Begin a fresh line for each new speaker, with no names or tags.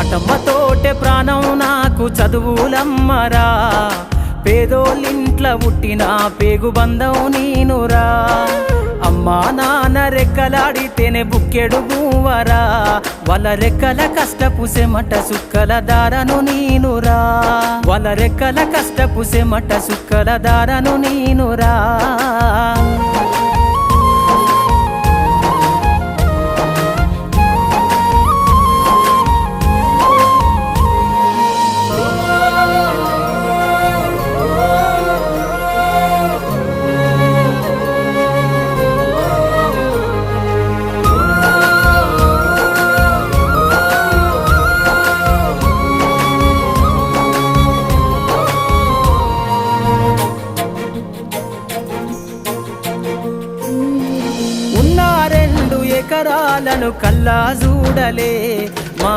మాటమ్మతోటే ప్రాణం నాకు చదువులమ్మరా, పేదోళ్ళింట్ల పుట్టిన పేగు బంధం నీనురా. అమ్మా నాన్న రెక్కలాడితేనే బుక్కెడు బూవరా, వాళ్ళ రెక్కల కష్టపు సెమట సుక్కల దారను నీనురా, వాళ్ళ రెక్కల కష్టపు సెమట సుక్కల దారను నీనురా. ఎకరాలను కల్లా చూడలే మా